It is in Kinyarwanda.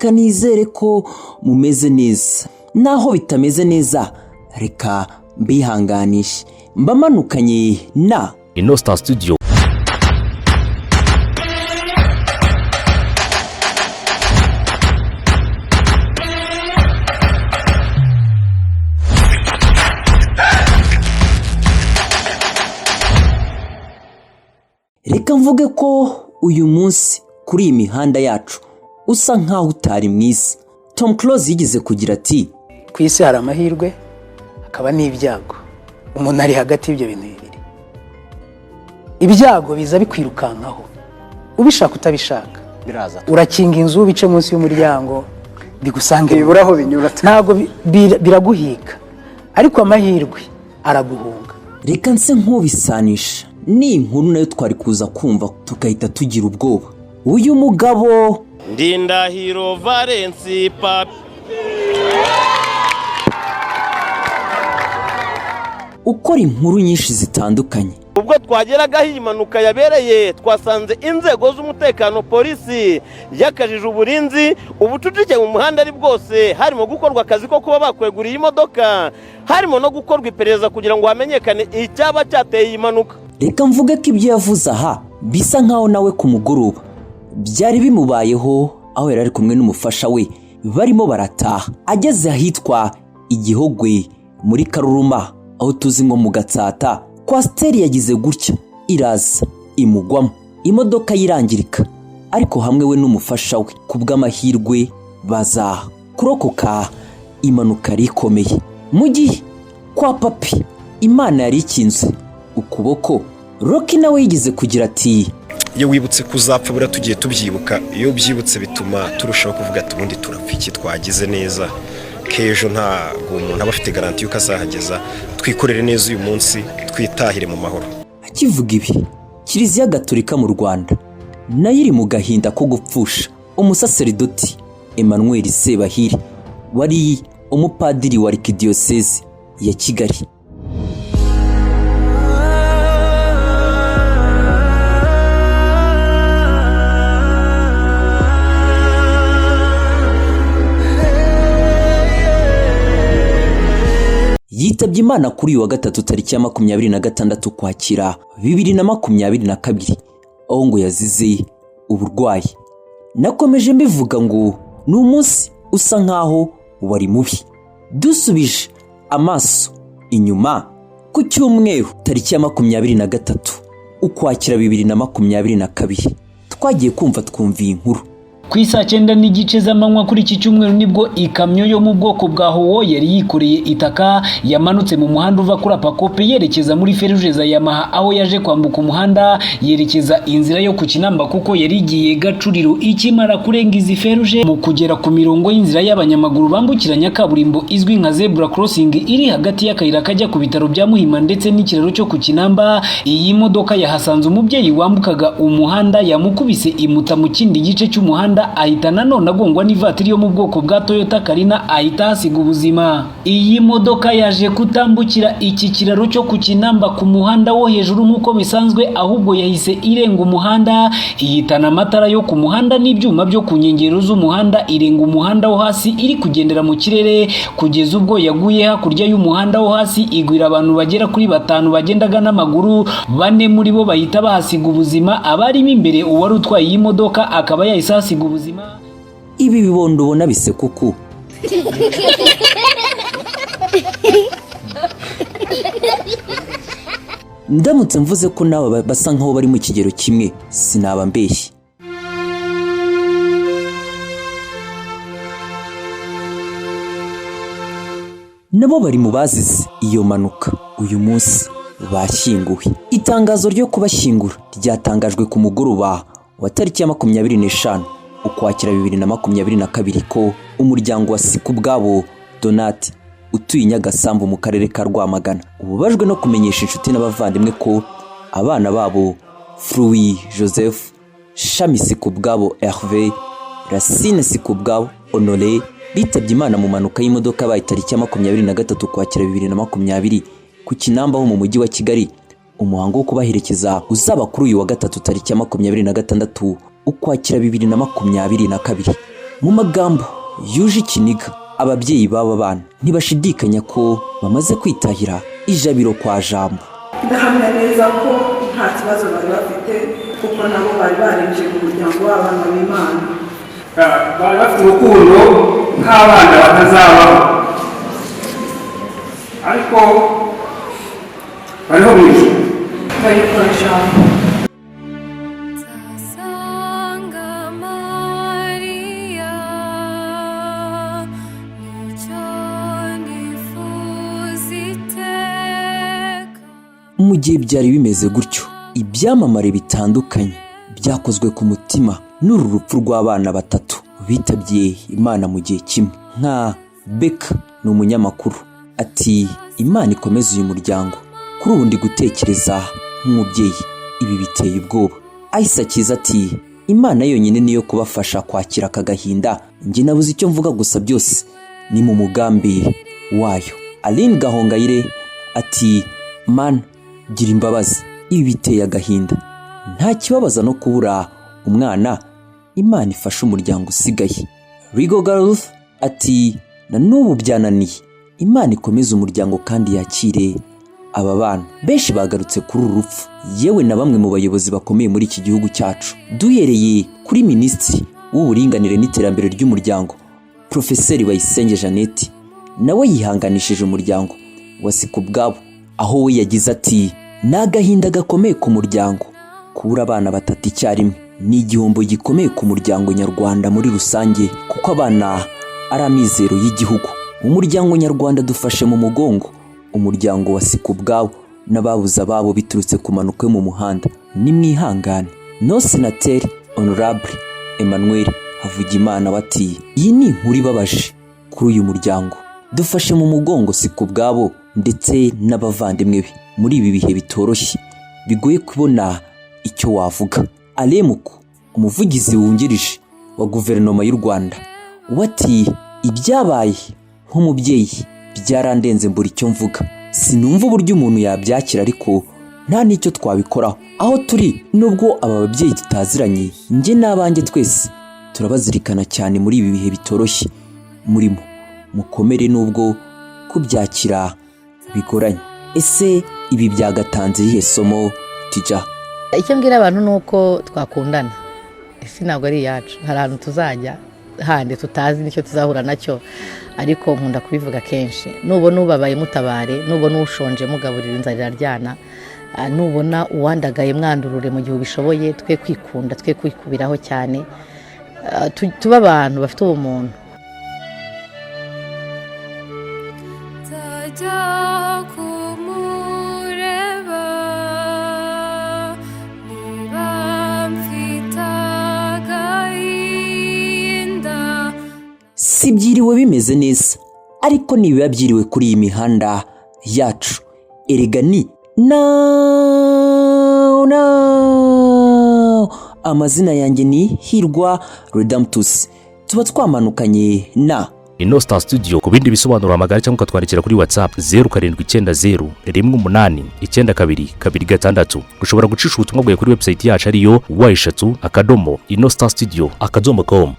reka nizere ko mumeze neza, naho bitameze neza reka mbihanganishe. Mbamanukanye na Innocent Studio. Reka mvuge ko uyu munsi kuri imihanda yacu usa nkaho utari mwiza. Tom Close yigeze kugira ati, ku isi hari amahirwe akaba n'ibyago, umuntu ari hagati y'ibyo bintu bibiri. Ibyago biza bikwirukankaho ubishaka utabishaka, biraza urakinga inzu bice munsi y'umuryango bigusange biburaho binyura, ntago biraguhiga, ariko amahirwe araguhunga. Reka nse nkubisanisha ni inkuru nayo twari kuza kumva tukahita tugira ubwoba. Uyu mugabo Ndahiro Valens Papy ukora inkuru nyinshi zitandukanye. ubwo twageraga impanuka yabereye twasanze inzego z'umutekano polisi yakajije uburinzi ubucucike mu muhanda ari bwose, harimo gukorwa akazi ko kuba bakweguriye imodoka, harimo no gukorwa iperereza kugira ngo hamenyekane icyaba cyateye impanuka. Reka mvuge ko ibyo yavuze aha bisa nkaho nawe ku mugoroba byari bimubayeho, aho yari ari kumwe n'umufasha we barimo barataha. Ageze ahitwa Igihogwe muri Karuruma, aho tuzi ngo mu Gatsata, kwasiteri yagize gutya iraza imugwamo, imodoka yirangirika, ariko hamwe we n'umufasha we kubw'amahirwe baza kurokoka impanuka rikomeye. Mu gihe kwa Papy Imana yari ikinze ukuboko, Rocky nawe yigeze kugira ati, iyo wibutse kuzapfa bura tugiye tubyibuka, iyo byibutse bituma turushaho kuvuga ati ubundi turapfa iki twagize neza, kejo ntabwo umuntu aba afite garanti yuko azahageza. Twikorere neza uyu munsi, twitahire mu mahoro. Akivuga ibi, Kiliziya Gatolika mu Rwanda nayo iri mu gahinda ko gupfusha umusaseridoti Emmanuel Sebahire, wari umupadiri wa Arkidiocese ya Kigali. Yitabye Imana kuri uyu wa gatatu tariki ya 26 Ukwakira 2022, aho ngo yazize uburwayi. Nakomeje mbivuga ngo ni umunsi usa nkaho wari mubi. Dusubije amaso inyuma ku cyumweru tariki ya 23 Ukwakira 2022, twagiye kumva twumviye inkuru. Ku isa 9 n'igice z'amanywa kuri iki cyumweru nibwo ikamyo yo mu bwoko bwa howo yari yikoreye itaka yamanutse mu muhanda uva kuri Pakope yerekeza muri feruje za Yamaha, aho yaje kwambuka umuhanda yerekeza inzira yo ku Kinamba kuko yari igiye Gacuriro. Ikimara kurenga izi feruje mu kugera ku mirongo y'inzira y'abanyamaguru bambukiranya kaburimbo izwi nka zebra crossing iri hagati y'akayira kajya ku bitaro bya Muhima ndetse n'ikiraro cyo ku Kinamba, iyi modoka yahasanze umubyeyi wambukaga umuhanda, yamukubise imuta mu kindi gice cy'umuhanda, ahita nanone agongwa n'ivatiri yo mu bwoko bwa Toyota Karina, ahita hasiga ubuzima. Iyi modoka yaje kutambukira iki kiraro cyo ku Kinamba ku muhanda wo hejuru nk'uko bisanzwe, ahubwo yahise irenga umuhanda, ihitana amatara yo ku muhanda n'ibyuma byo ku nkengero z'umuhanda, irenga umuhanda wo hasi iri kugendera mu kirere kugeza ubwo yaguye hakurya y'umuhanda wo hasi, igwira abantu bagera kuri 5 bagendaga n'amaguru, 4 muri bo bahita bahasiga ubuzima. Abarimo imbere uwari utwaye iyi modoka akaba yahise hasiga ubuzima. Ibi bibondo ubona bisekuku ndamutse mvuze ko nabo basa nkaho bari mu kigero kimwe sinaba mbeshye. Nabo bari mu bazize iyo manuka uyu munsi bashyinguwe. Itangazo ryo kubashyingura ryatangajwe ku mugoroba wa tariki ya 25 Ukwakira 2022 ko umuryango wa Sikubwabo Donat utuye Nyagasambu mu karere ka Rwamagana ububajwe no kumenyesha inshuti n'abavandimwe ko abana babo Fruit Joseph, Shami Sikubwabo Hervé, Racine Sikubwabo Honoré bitabye Imana mu manuka y'imodoka bayi tariki ya 23 Ukwakira 2022 ku Kinamba ho mu mujyi wa Kigali. Umuhango wo kubaherekeza uzaba kuri uyu wa gatatu tariki ya 26 Ukwakira 2022. Mu magambo yuje ikiniga, ababyeyi b'aba bana ntibashidikanya ko bamaze kwitahira ijabiro kwa jambo. Ndahamya neza ko nta kibazo bari bafite kuko nabo bari barinjiye mu muryango w'abana b'Imana. Bari bafite urukundo nk'abana batazabaho, ariko bariho mu ijuru Bayikoresha mu gihe byari bimeze gutyo, ibyamamare bitandukanye byakozwe ku mutima n'uru rupfu rw'abana batatu bitabye Imana mu gihe kimwe. Nka Beka ni umunyamakuru ati Imana ikomeze uyu muryango, kuri ubu ndi gutekereza nk'umubyeyi, ibi biteye ubwoba. Kiza ati Imana yonyine niyo kubafasha kwakira akagahinda, njye nabuze icyo mvuga, gusa byose ni mu mugambi wayo. Aline Gahongayire ati Mana gira imbabazi, ibi biteye agahinda, nta kibabaza no kubura umwana, Imana ifashe umuryango usigaye. Rigo Gareth ati na n'ubu byananiye, Imana ikomeze umuryango kandi yakire aba bana. Benshi bagarutse kuri uru rupfu, yewe na bamwe mu bayobozi bakomeye muri iki gihugu cyacu, duhereye kuri Minisitiri w'Uburinganire n'Iterambere ry'Umuryango Profeseri Bayisenge Jeannette, nawe yihanganishije umuryango wa Sikubwabo, aho we yagize ati ni agahinda gakomeye ku muryango, kubura abana batatu icyarimwe ni igihombo gikomeye ku muryango nyarwanda muri rusange, kuko abana ari amizero y'igihugu. Umuryango nyarwanda dufashe mu mugongo umuryango wa Sikubwabo n'ababuze ababo biturutse ku manuka yo mu muhanda, ni mwihangane. No Senateri Honorable Emmanuel Havugimana wati iyi ni inkuru ibabaje kuri uyu muryango, dufashe mu mugongo Sikubwabo ndetse n'abavandimwe be muri ibi bihe bitoroshye bigoye kubona icyo wavuga. Alemuko umuvugizi wungirije wa guverinoma y'u Rwanda wati ibyabaye nk'umubyeyi byarandenze mbura icyo mvuga, sinumva uburyo umuntu yabyakira, ariko nta n'icyo twabikoraho. Aho turi nubwo aba babyeyi tutaziranye, njye n'abanjye twese turabazirikana cyane muri ibi bihe bitoroshye murimo, mukomere nubwo kubyakira bigoranye. Ese ibi byagatanze iyihe somo tija? Icyo mbwira abantu nuko twakundana, isi ntabwo ari iyacu, hari ahantu tuzajya handi tutazi nicyo tuzahura nacyo, ariko nkunda kubivuga kenshi, nubona ubabaye mutabare, nubona ushonje mugaburira, inzara iraryana, nubona uwandagaye mwandurure mu gihe ubishoboye. Twe kwikunda, twe kwikubiraho cyane, tuba abantu bafite ubumuntu. Si byiriwe bimeze neza, ariko nibiba byiriwe kuri iyi mihanda yacu, erega ni amazina yanjye ni Hirwa Redemptus, tuba twamanukanye na Star Studio. Ku bindi bisobanuro amagara cyangwa ukatwandikira kuri WhatsApp 0790 189226. Ushobora gucisha ubutumwa bwawe kuri website yacu ariyo y3.inostarstudio.com.